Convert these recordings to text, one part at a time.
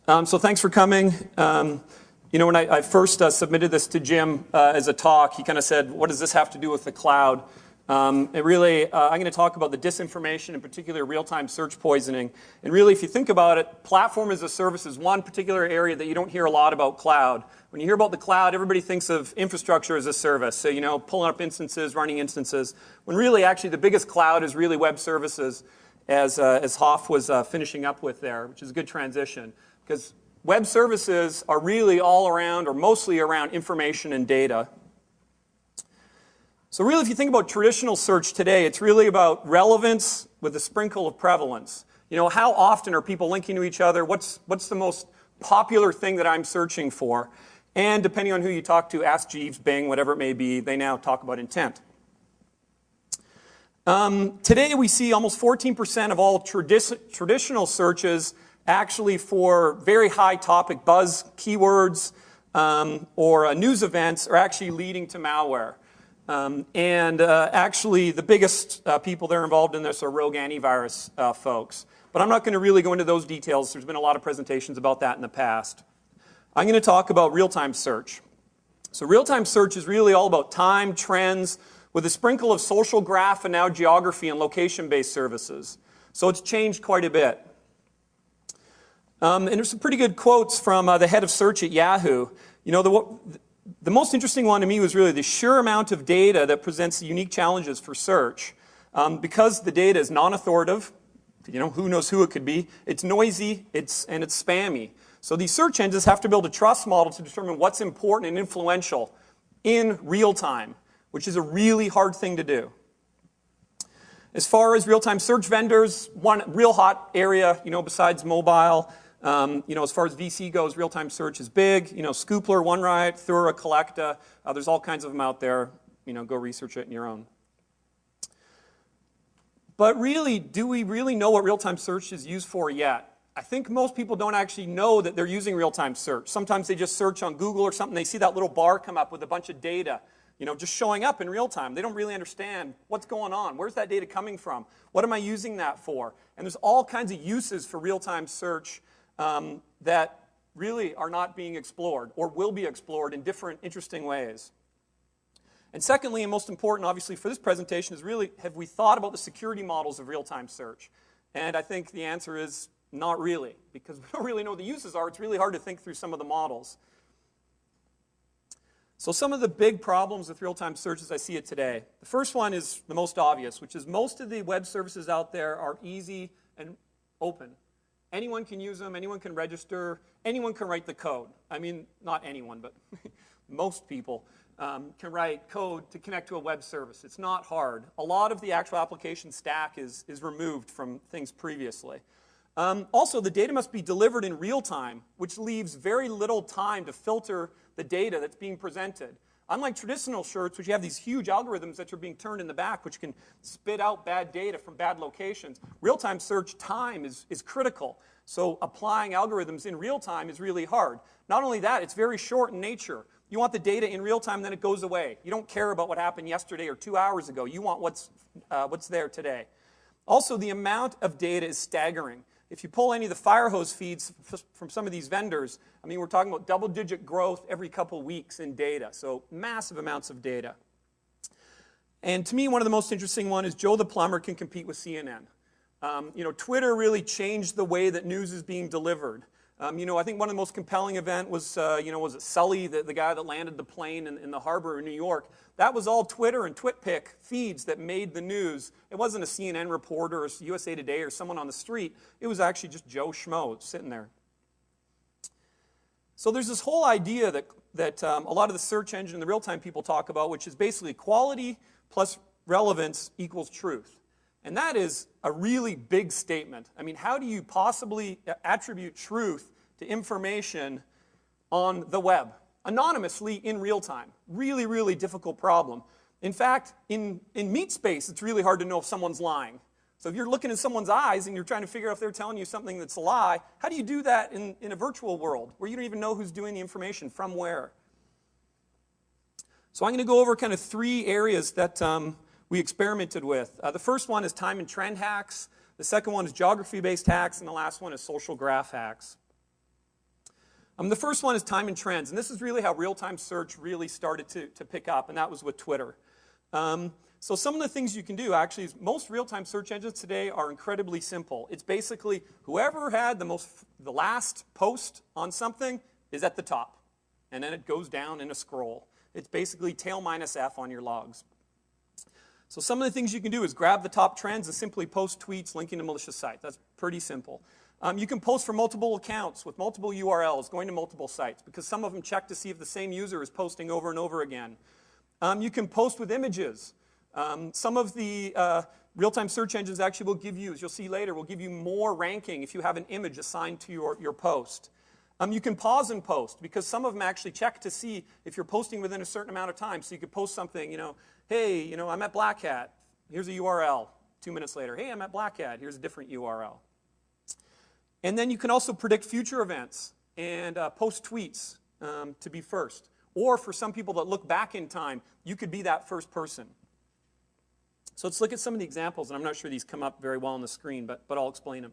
So thanks for coming. When I first submitted this to Jim as a talk, he kind of said, what does this have to do with the cloud? I'm going to talk about the disinformation, in particular real-time search poisoning. And really, if you think about it, platform as a service is one particular area that you don't hear a lot about cloud. When you hear about the cloud, everybody thinks of infrastructure as a service. So, pulling up instances, running instances. When really, actually, the biggest cloud is really web services, as Hoff was finishing up with there, which is a good transition. Because web services are really all around, or mostly around, information and data. So really, if you think about traditional search today, it's really about relevance with a sprinkle of prevalence. How often are people linking to each other? What's the most popular thing that I'm searching for? And depending on who you talk to, Ask Jeeves, Bing, whatever it may be, they now talk about intent. Today, we see almost 14% of all traditional searches actually for very high topic buzz keywords or news events are actually leading to malware. Actually, the biggest people that are involved in this are rogue antivirus folks. But I'm not going to really go into those details. There's been a lot of presentations about that in the past. I'm going to talk about real-time search. So real-time search is really all about time, trends, with a sprinkle of social graph and now geography and location-based services. So it's changed quite a bit. And there's some pretty good quotes from the head of search at Yahoo. The most interesting one to me was really the sheer amount of data that presents unique challenges for search. Because the data is non-authoritative, who knows who it could be, it's noisy, and it's spammy. So these search engines have to build a trust model to determine what's important and influential in real time, which is a really hard thing to do. As far as real-time search vendors, one real hot area, besides mobile, as far as VC goes, real-time search is big. Scoopler, OneRide, Thura, Collecta. There's all kinds of them out there. Go research it on your own. But really, do we really know what real-time search is used for yet? I think most people don't actually know that they're using real-time search. Sometimes they just search on Google or something. They see that little bar come up with a bunch of data, just showing up in real time. They don't really understand what's going on. Where's that data coming from? What am I using that for? And there's all kinds of uses for real-time search that really are not being explored or will be explored in different interesting ways. And secondly, and most important, obviously, for this presentation is really, have we thought about the security models of real-time search? And I think the answer is not really, because we don't really know what the uses are. It's really hard to think through some of the models. So some of the big problems with real-time search as I see it today. The first one is the most obvious, which is most of the web services out there are easy and open. Anyone can use them, anyone can register, anyone can write the code. I mean, not anyone, but most people can write code to connect to a web service. It's not hard. A lot of the actual application stack is removed from things previously. Also, the data must be delivered in real time, which leaves very little time to filter the data that's being presented. Unlike traditional search, which you have these huge algorithms that are being turned in the back, which can spit out bad data from bad locations, real-time search time is critical. So applying algorithms in real time is really hard. Not only that, it's very short in nature. You want the data in real time, then it goes away. You don't care about what happened yesterday or 2 hours ago. You want what's there today. Also, the amount of data is staggering. If you pull any of the fire hose feeds from some of these vendors, I mean, we're talking about double-digit growth every couple weeks in data. So massive amounts of data. And to me, one of the most interesting one is Joe the Plumber can compete with CNN. Twitter really changed the way that news is being delivered. I think one of the most compelling event was, was it Sully, the guy that landed the plane in the harbor in New York? That was all Twitter and TwitPic feeds that made the news. It wasn't a CNN reporter or USA Today or someone on the street. It was actually just Joe Schmo sitting there. So there's this whole idea that a lot of the search engine and the real-time people talk about, which is basically quality plus relevance equals truth. And that is a really big statement. I mean, how do you possibly attribute truth to information on the web, anonymously in real time? Really, really difficult problem. In fact, in meat space, it's really hard to know if someone's lying. So if you're looking in someone's eyes and you're trying to figure out if they're telling you something that's a lie, how do you do that in a virtual world where you don't even know who's doing the information from where? So I'm going to go over kind of 3 areas that we experimented with. The first one is time and trend hacks. The second one is geography-based hacks. And the last one is social graph hacks. The first one is time and trends, and this is really how real-time search really started to pick up, and that was with Twitter. So some of the things you can do, actually, is most real-time search engines today are incredibly simple. It's basically whoever had the last post on something is at the top, and then it goes down in a scroll. It's basically tail minus F on your logs. So some of the things you can do is grab the top trends and simply post tweets linking to malicious sites. That's pretty simple. You can post from multiple accounts with multiple URLs going to multiple sites because some of them check to see if the same user is posting over and over again. You can post with images. Some of the real-time search engines actually will give you, as you'll see later, will give you more ranking if you have an image assigned to your post. You can pause and post because some of them actually check to see if you're posting within a certain amount of time. So you could post something, hey, I'm at Blackhat. Here's a URL. 2 minutes later, hey, I'm at Blackhat. Here's a different URL. And then you can also predict future events and post tweets to be first. Or for some people that look back in time, you could be that first person. So let's look at some of the examples, and I'm not sure these come up very well on the screen, but I'll explain them.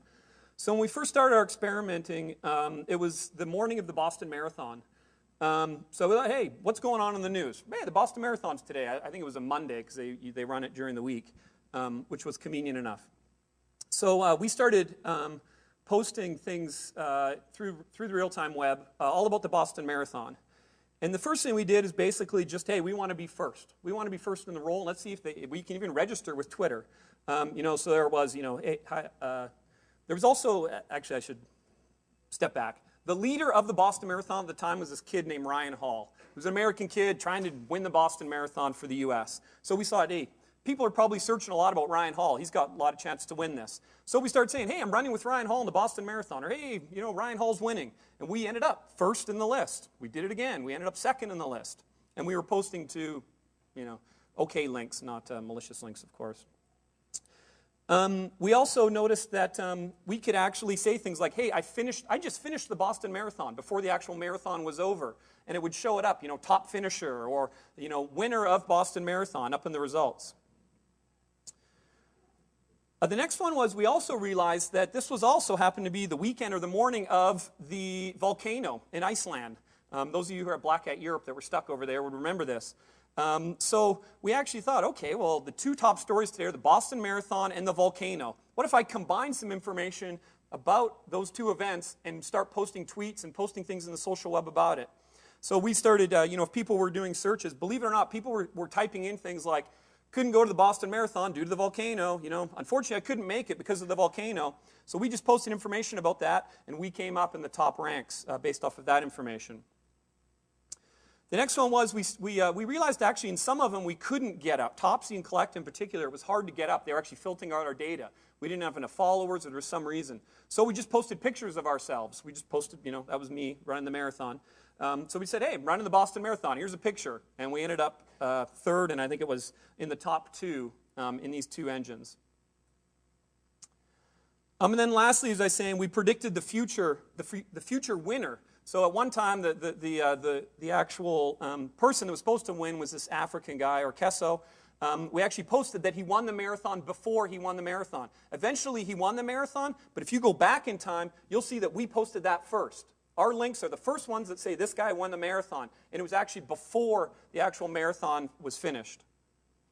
So when we first started our experimenting, it was the morning of the Boston Marathon. So we thought, hey, what's going on in the news? Hey, the Boston Marathon's today. I think it was a Monday because they run it during the week, which was convenient enough. So we started posting things through the real-time web all about the Boston Marathon. And the first thing we did is basically just, hey, we want to be first. We want to be first in the roll. Let's see if we can even register with Twitter. So there was, hey, there was also, actually I should step back. The leader of the Boston Marathon at the time was this kid named Ryan Hall, who's an American kid trying to win the Boston Marathon for the U.S. So we saw, hey, people are probably searching a lot about Ryan Hall. He's got a lot of chance to win this. So we started saying, hey, I'm running with Ryan Hall in the Boston Marathon. Or, hey, Ryan Hall's winning. And we ended up first in the list. We did it again. We ended up second in the list. And we were posting to, okay links, not malicious links, of course. We also noticed that we could actually say things like, hey, I just finished the Boston Marathon before the actual marathon was over. And it would show it up, top finisher or, winner of Boston Marathon up in the results. The next one was we also realized that this was also happened to be the weekend or the morning of the volcano in Iceland. Those of you who are at Blackhat Europe that were stuck over there would remember this. So we actually thought, okay, well, the two top stories today are the Boston Marathon and the volcano. What if I combine some information about those two events and start posting tweets and posting things in the social web about it? So we started, if people were doing searches, believe it or not, people were typing in things like, couldn't go to the Boston Marathon due to the volcano. Unfortunately, I couldn't make it because of the volcano. So we just posted information about that, and we came up in the top ranks based off of that information. The next one was we realized actually in some of them we couldn't get up. Topsy and Collect in particular, it was hard to get up. They were actually filtering out our data. We didn't have enough followers, or there was some reason. So we just posted pictures of ourselves. We just posted, that was me running the marathon. So we said, hey, I'm running the Boston Marathon. Here's a picture. And we ended up third, and I think it was in the top two in these two engines. And then lastly, as I was saying, we predicted the future winner. So at one time, the actual person that was supposed to win was this African guy, or Kesso. We actually posted that he won the marathon before he won the marathon. Eventually, he won the marathon, but if you go back in time, you'll see that we posted that first. Our links are the first ones that say this guy won the marathon, and it was actually before the actual marathon was finished.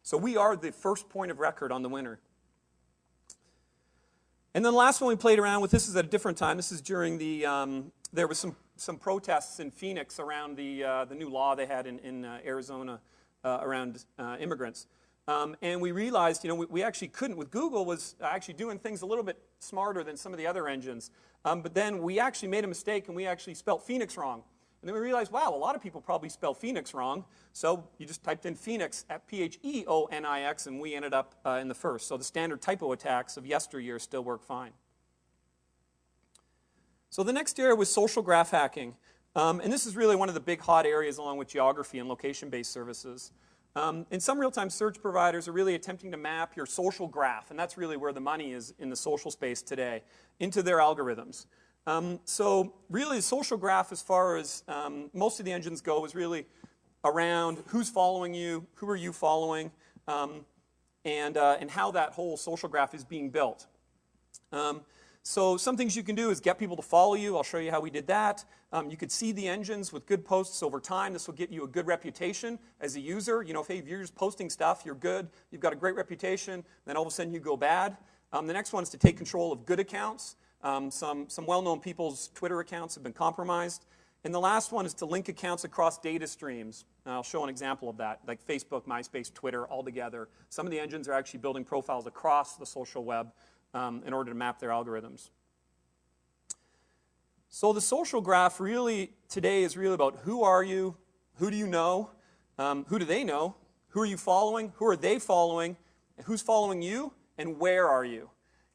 So we are the first point of record on the winner. And then the last one we played around with, this is at a different time. This is during the, there was some protests in Phoenix around the new law they had in Arizona around immigrants. And we realized, we actually couldn't, with Google was actually doing things a little bit smarter than some of the other engines. But then we actually made a mistake and we actually spelled Phoenix wrong. And then we realized, wow, a lot of people probably spell Phoenix wrong. So you just typed in Phoenix at Pheonix, and we ended up in the first. So the standard typo attacks of yesteryear still work fine. So the next area was social graph hacking. And this is really one of the big hot areas along with geography and location-based services. And some real-time search providers are really attempting to map your social graph, and that's really where the money is in the social space today, into their algorithms. So really the social graph, as far as most of the engines go, is really around who's following you, who are you following, and how that whole social graph is being built. So some things you can do is get people to follow you. I'll show you how we did that. You could see the engines with good posts over time. This will get you a good reputation as a user. You know, if you're just posting stuff, you're good, you've got a great reputation, then all of a sudden you go bad. The next one is to take control of good accounts. Some well-known people's Twitter accounts have been compromised. And the last one is to link accounts across data streams. And I'll show an example of that, like Facebook, MySpace, Twitter, all together. Some of the engines are actually building profiles across the social web in order to map their algorithms. So the social graph really today is really about who are you, who do you know, who do they know, who are you following, who are they following, who's following you, and where are you?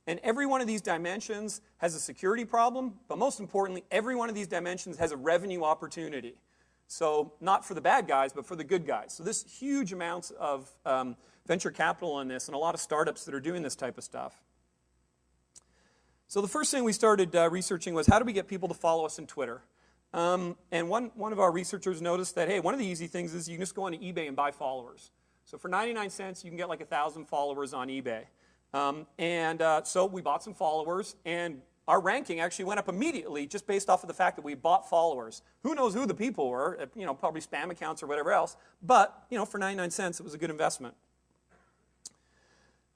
And every one of these dimensions has a security problem, but most importantly, every one of these dimensions has a revenue opportunity. So not for the bad guys, but for the good guys. So there's huge amounts of venture capital in this and a lot of startups that are doing this type of stuff. So the first thing we started researching was how do we get people to follow us on Twitter? And one of our researchers noticed that, hey, one of the easy things is you can just go on eBay and buy followers. So for 99 cents, you can get like 1,000 followers on eBay. So we bought some followers, and our ranking actually went up immediately just based off of the fact that we bought followers. Who knows who the people were, you know, probably spam accounts or whatever else, but, you know, for 99 cents, it was a good investment.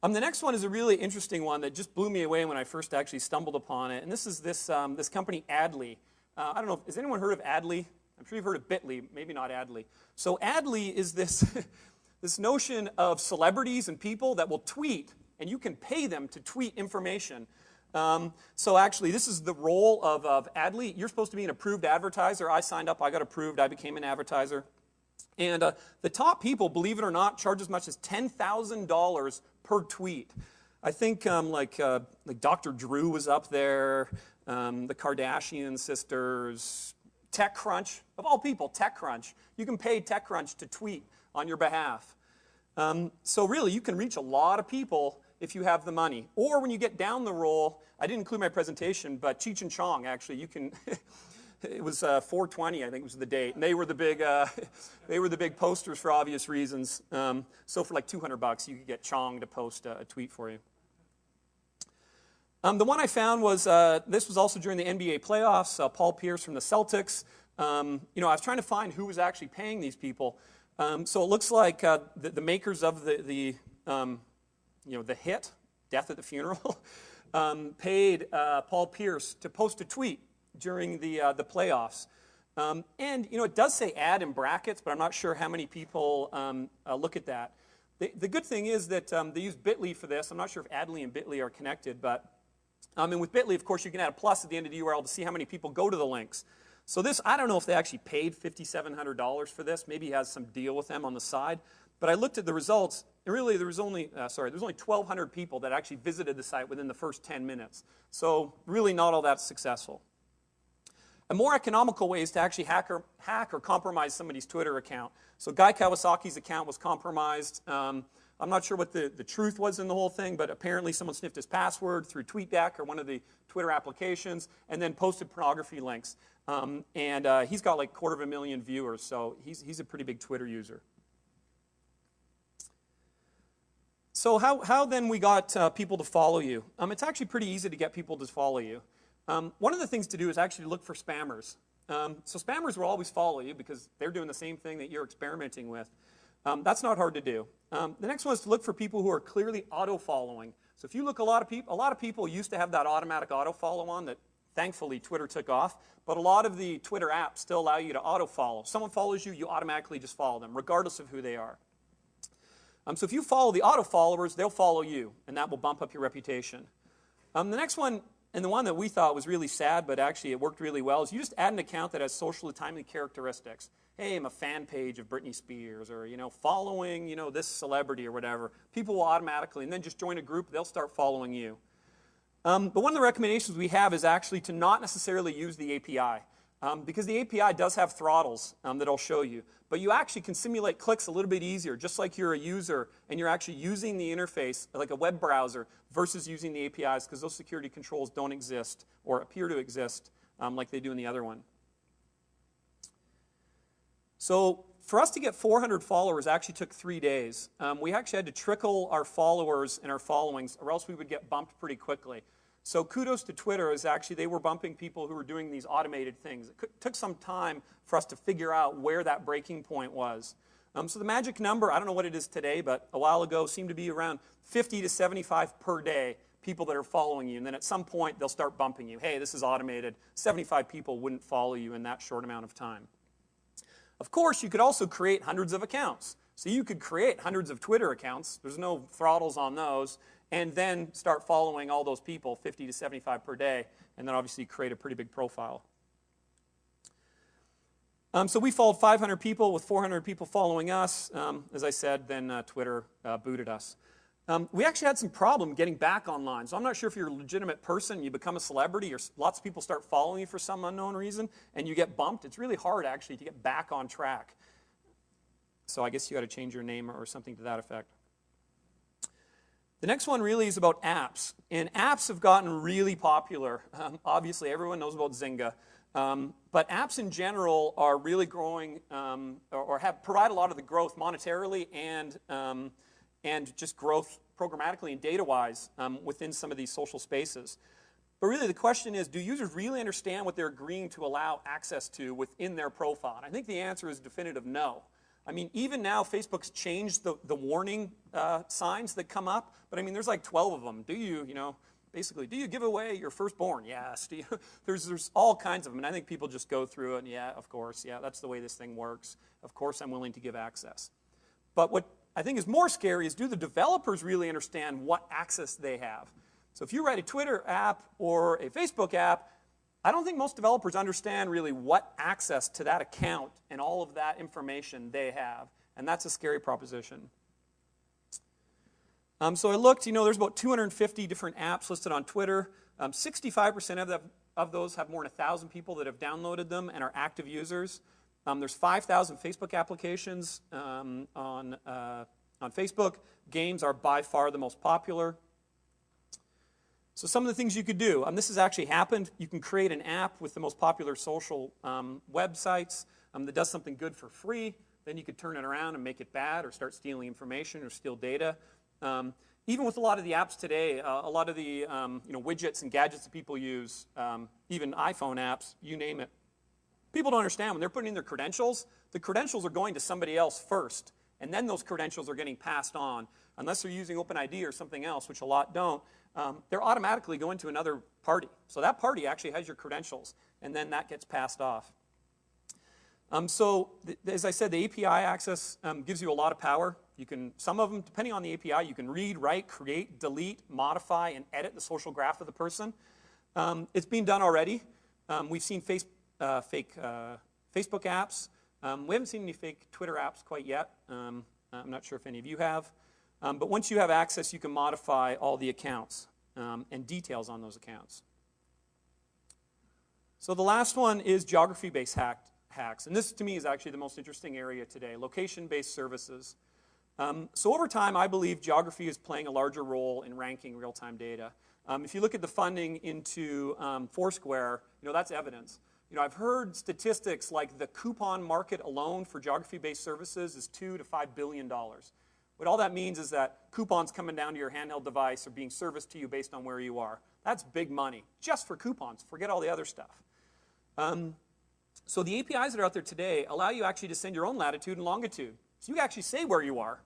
The next one is a really interesting one that just blew me away when I first actually stumbled upon it, and this is this company, Adly. I don't know, has anyone heard of Adly? I'm sure you've heard of Bitly, maybe not Adly. So Adly is this, this notion of celebrities and people that will tweet, and you can pay them to tweet information. So actually, this is the role of Adly. You're supposed to be an approved advertiser. I signed up, I got approved, I became an advertiser. And the top people, believe it or not, charge as much as $10,000 per tweet. I think like Dr. Drew was up there, the Kardashian sisters, TechCrunch, of all people, TechCrunch. You can pay TechCrunch to tweet on your behalf. So really, you can reach a lot of people if you have the money. Or when you get down the roll, I didn't include my presentation, but Cheech and Chong, actually, you can, it was 420, I think was the date, and they were the big posters for obvious reasons. So for like $200, you could get Chong to post a tweet for you. The one I found was, this was also during the NBA playoffs, Paul Pierce from the Celtics. You know, I was trying to find who was actually paying these people. So it looks like the makers of the hit, Death at the Funeral, paid Paul Pierce to post a tweet during the playoffs. And, you know, it does say ad in brackets, but I'm not sure how many people look at that. The good thing is that they use Bitly for this. I'm not sure if Adly and Bitly are connected, but and with Bitly, of course, you can add a plus at the end of the URL to see how many people go to the links. So this, I don't know if they actually paid $5,700 for this. Maybe he has some deal with them on the side. But I looked at the results, and really there was only 1,200 people that actually visited the site within the first 10 minutes. So really not all that successful. A more economical way is to actually hack or compromise somebody's Twitter account. So Guy Kawasaki's account was compromised. I'm not sure what the truth was in the whole thing, but apparently someone sniffed his password through TweetDeck or one of the Twitter applications and then posted pornography links. He's got like 250,000 viewers, so he's a pretty big Twitter user. So how then we got people to follow you? It's actually pretty easy to get people to follow you. One of the things to do is actually look for spammers. So spammers will always follow you because they're doing the same thing that you're experimenting with. That's not hard to do. The next one is to look for people who are clearly auto-following. So if you look, a lot of people used to have that automatic auto-follow on that thankfully Twitter took off, but a lot of the Twitter apps still allow you to auto-follow. If someone follows you, you automatically just follow them, regardless of who they are. So if you follow the auto-followers, they'll follow you, and that will bump up your reputation. The next one, and the one that we thought was really sad, but actually it worked really well, is you just add an account that has socially timely characteristics. Hey, I'm a fan page of Britney Spears, or, following, this celebrity or whatever. People will automatically, and then just join a group, they'll start following you. But one of the recommendations we have is actually to not necessarily use the API, because the API does have throttles that I'll show you. But you actually can simulate clicks a little bit easier, just like you're a user and you're actually using the interface like a web browser versus using the APIs, because those security controls don't exist or appear to exist like they do in the other one. So for us to get 400 followers actually took 3 days. We actually had to trickle our followers and our followings, or else we would get bumped pretty quickly. So kudos to Twitter, is actually they were bumping people who were doing these automated things. It took some time for us to figure out where that breaking point was. So the magic number, I don't know what it is today, but a while ago seemed to be around 50 to 75 per day, people that are following you. And then at some point, they'll start bumping you. Hey, this is automated. 75 people wouldn't follow you in that short amount of time. Of course, you could also create hundreds of accounts. So you could create hundreds of Twitter accounts. There's no throttles on those. And then start following all those people, 50 to 75 per day. And then obviously create a pretty big profile. So we followed 500 people with 400 people following us. As I said, then Twitter booted us. We actually had some problem getting back online. So I'm not sure if you're a legitimate person, you become a celebrity, or lots of people start following you for some unknown reason, and you get bumped. It's really hard, actually, to get back on track. So I guess you got to change your name or something to that effect. The next one really is about apps. And apps have gotten really popular. Obviously, everyone knows about Zynga. But apps in general are really growing or provide a lot of the growth monetarily and just growth programmatically and data-wise within some of these social spaces. But really the question is, do users really understand what they're agreeing to allow access to within their profile? And I think the answer is definitive no. I mean, even now, Facebook's changed the warning signs that come up. But I mean, there's like 12 of them. Do you give away your firstborn? Yes. There's all kinds of them. And I think people just go through it and, yeah, of course, yeah, that's the way this thing works. Of course, I'm willing to give access. But what I think is more scary is, do the developers really understand what access they have? So if you write a Twitter app or a Facebook app, I don't think most developers understand really what access to that account and all of that information they have. And that's a scary proposition. So I looked, there's about 250 different apps listed on Twitter. 65% of those have more than 1,000 people that have downloaded them and are active users. There's 5,000 Facebook applications on Facebook. Games are by far the most popular. So some of the things you could do, this has actually happened. You can create an app with the most popular social websites that does something good for free. Then you could turn it around and make it bad or start stealing information or steal data. Even with a lot of the apps today, a lot of the widgets and gadgets that people use, even iPhone apps, you name it, people don't understand when they're putting in their credentials, the credentials are going to somebody else first, and then those credentials are getting passed on. Unless they're using OpenID or something else, which a lot don't, they're automatically going to another party. So that party actually has your credentials, and then that gets passed off. As I said, the API access gives you a lot of power. Some of them, depending on the API, you can read, write, create, delete, modify, and edit the social graph of the person. It's being done already. We've seen fake Facebook apps. We haven't seen any fake Twitter apps quite yet. I'm not sure if any of you have. But once you have access, you can modify all the accounts and details on those accounts. So the last one is geography-based hacks. And this, to me, is actually the most interesting area today, location-based services. So over time, I believe geography is playing a larger role in ranking real-time data. If you look at the funding into Foursquare, that's evidence. I've heard statistics like the coupon market alone for geography-based services is $2 to $5 billion. What all that means is that coupons coming down to your handheld device are being serviced to you based on where you are. That's big money, just for coupons. Forget all the other stuff. So the APIs that are out there today allow you actually to send your own latitude and longitude. So you can actually say where you are.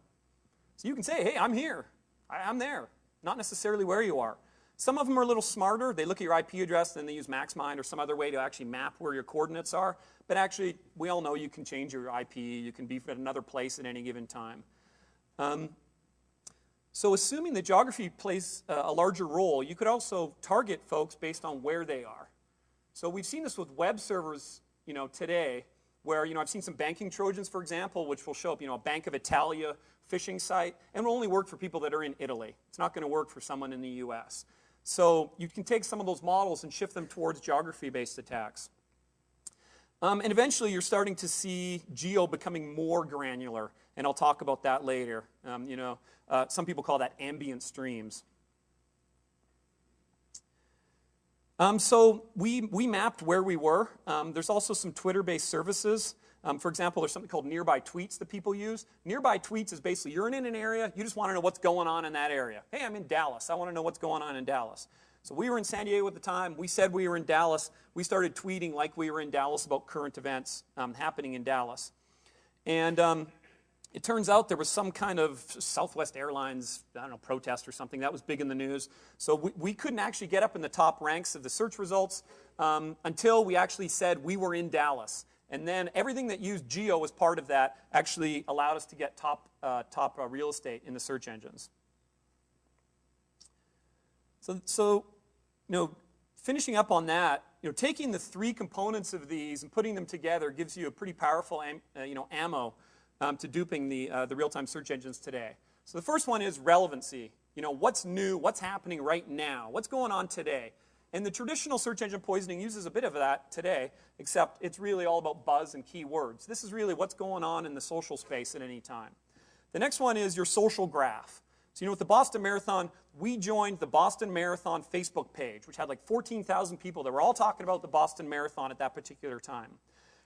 So you can say, hey, I'm here. I'm there. Not necessarily where you are. Some of them are a little smarter. They look at your IP address, then they use MaxMind or some other way to actually map where your coordinates are. But actually, we all know you can change your IP. You can be at another place at any given time. So assuming that geography plays a larger role, you could also target folks based on where they are. So we've seen this with web servers, today, where, I've seen some banking Trojans, for example, which will show up, a Bank of Italia phishing site, and will only work for people that are in Italy. It's not going to work for someone in the US. So you can take some of those models and shift them towards geography-based attacks. And eventually, you're starting to see geo becoming more granular, and I'll talk about that later. Some people call that ambient streams. So we mapped where we were. There's also some Twitter-based services. For example, there's something called nearby tweets that people use. Nearby tweets is basically you're in an area, you just want to know what's going on in that area. Hey, I'm in Dallas. I want to know what's going on in Dallas. So we were in San Diego at the time. We said we were in Dallas. We started tweeting like we were in Dallas about current events happening in Dallas. And it turns out there was some kind of Southwest Airlines, I don't know, protest or something. That was big in the news. So we couldn't actually get up in the top ranks of the search results until we actually said we were in Dallas. And then everything that used geo as part of that actually allowed us to get top real estate in the search engines. So, finishing up on that, taking the three components of these and putting them together gives you a pretty powerful, ammo to duping the real-time search engines today. So the first one is relevancy. What's new? What's happening right now? What's going on today? And the traditional search engine poisoning uses a bit of that today, except it's really all about buzz and keywords. This is really what's going on in the social space at any time. The next one is your social graph. So with the Boston Marathon, we joined the Boston Marathon Facebook page, which had like 14,000 people that were all talking about the Boston Marathon at that particular time.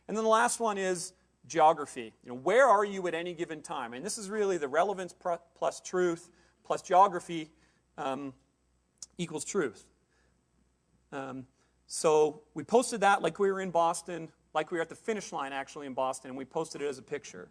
And then the last one is geography. Where are you at any given time? And this is really the relevance plus truth plus geography equals truth. So we posted that like we were in Boston, like we were at the finish line actually in Boston, and we posted it as a picture.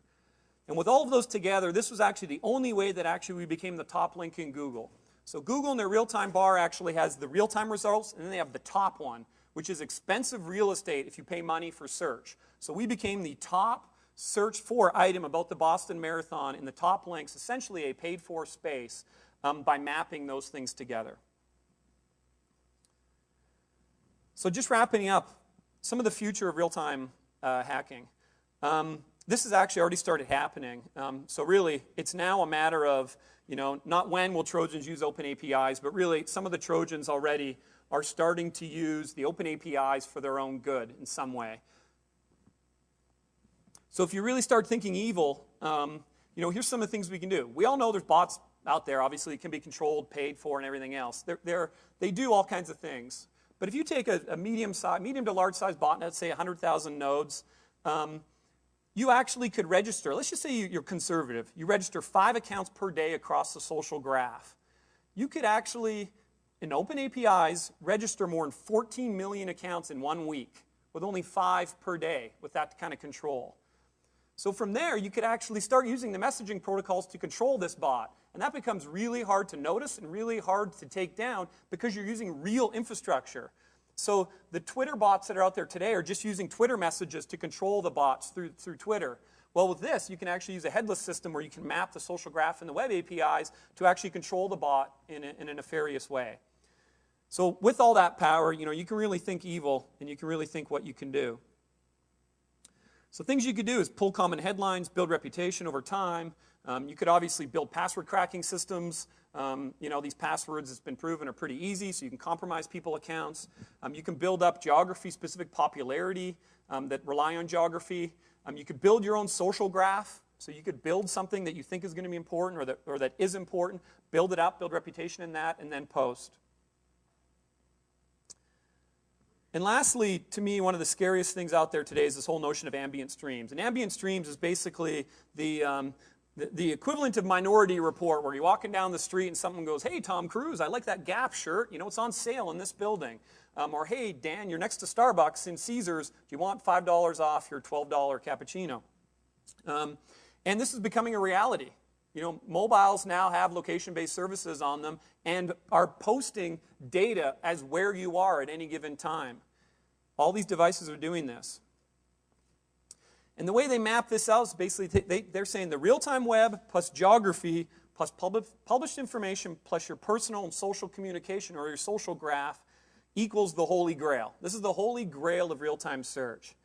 And with all of those together, this was actually the only way that actually we became the top link in Google. So Google in their real-time bar actually has the real-time results, and then they have the top one, which is expensive real estate if you pay money for search. So we became the top search for item about the Boston Marathon in the top links, essentially a paid-for space, by mapping those things together. So just wrapping up, some of the future of real-time hacking. This has actually already started happening. So really, it's now a matter of, not when will Trojans use open APIs, but really some of the Trojans already are starting to use the open APIs for their own good in some way. So if you really start thinking evil, here's some of the things we can do. We all know there's bots out there. Obviously, it can be controlled, paid for, and everything else. They do all kinds of things. But if you take a medium to large size botnet, say 100,000 nodes, you actually could register, let's just say you're conservative, you register 5 accounts per day across the social graph. You could actually, in open APIs, register more than 14 million accounts in 1 week with only 5 per day with that kind of control. So from there, you could actually start using the messaging protocols to control this bot. And that becomes really hard to notice and really hard to take down because you're using real infrastructure. So the Twitter bots that are out there today are just using Twitter messages to control the bots through Twitter. Well, with this, you can actually use a headless system where you can map the social graph and the web APIs to actually control the bot in a nefarious way. So with all that power, you can really think evil, and you can really think what you can do. So things you could do is pull common headlines, build reputation over time. You could obviously build password cracking systems. These passwords, it's been proven, are pretty easy, so you can compromise people's accounts. You can build up geography-specific popularity that rely on geography. You could build your own social graph. So you could build something that you think is going to be important or that is important, build it up, build reputation in that, and then post. And lastly, to me, one of the scariest things out there today is this whole notion of ambient streams. And ambient streams is basically the equivalent of Minority Report, where you're walking down the street and someone goes, "Hey, Tom Cruise, I like that Gap shirt. It's on sale in this building." Or, "Hey, Dan, you're next to Starbucks in Caesars. Do you want $5 off your $12 cappuccino?" And this is becoming a reality. Mobiles now have location-based services on them and are posting data as where you are at any given time. All these devices are doing this. And the way they map this out is basically they're saying the real-time web plus geography plus published information plus your personal and social communication or your social graph equals the Holy Grail. This is the Holy Grail of real-time search.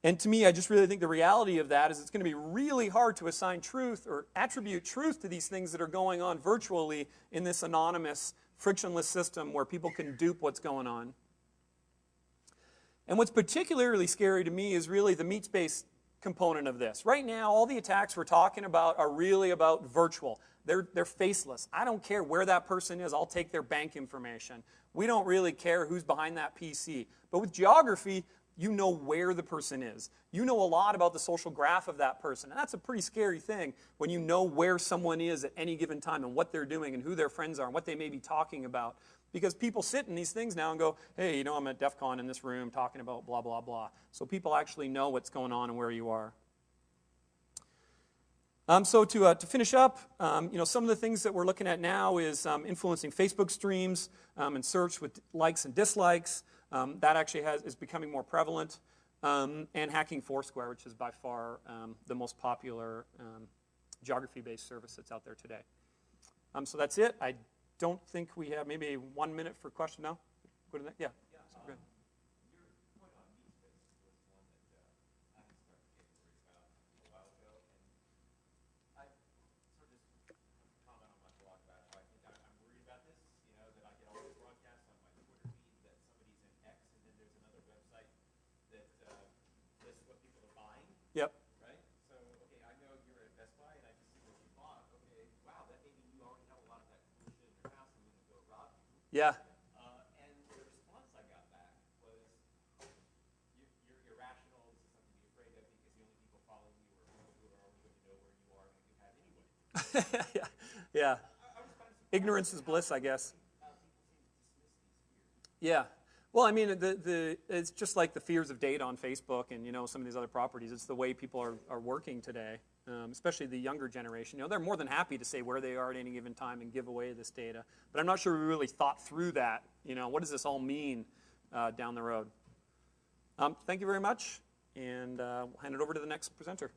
And to me, I just really think the reality of that is it's going to be really hard to assign truth or attribute truth to these things that are going on virtually in this anonymous, frictionless system where people can dupe what's going on. And what's particularly scary to me is really the meat space component of this. Right now, all the attacks we're talking about are really about virtual. They're faceless. I don't care where that person is. I'll take their bank information. We don't really care who's behind that PC. But with geography, you know where the person is. You know a lot about the social graph of that person. And that's a pretty scary thing when you know where someone is at any given time and what they're doing and who their friends are and what they may be talking about. Because people sit in these things now and go, hey, you know, I'm at DEF CON in this room talking about blah, blah, blah. So people actually know what's going on and where you are. So to finish up, you know, some of the things that we're looking at now is influencing Facebook streams and search with likes and dislikes. That actually is becoming more prevalent. And hacking Foursquare, which is by far the most popular geography-based service that's out there today. So that's it. I don't think we have maybe 1 minute for question now. Go to that. Yeah. Go ahead. Yep. Right? So, okay, I know you're at Best Buy, and I just see what you bought. Okay, wow, that maybe you already have a lot of that cool shit in your house, and I'm going to go rob you. Yeah. And the response I got back was, you're irrational, this is something to be afraid of, because the only people following you are people who are already going to know where you are and can have anyway. Yeah. I was kind of Ignorance is bliss, I guess. how people seem to dismiss these fears. Yeah. Well, I mean, it's just like the fears of data on Facebook and, you know, some of these other properties. It's the way people are working today, especially the younger generation. You know, they're more than happy to say where they are at any given time and give away this data. But I'm not sure we really thought through that. You know, what does this all mean down the road? Thank you very much, and we'll hand it over to the next presenter.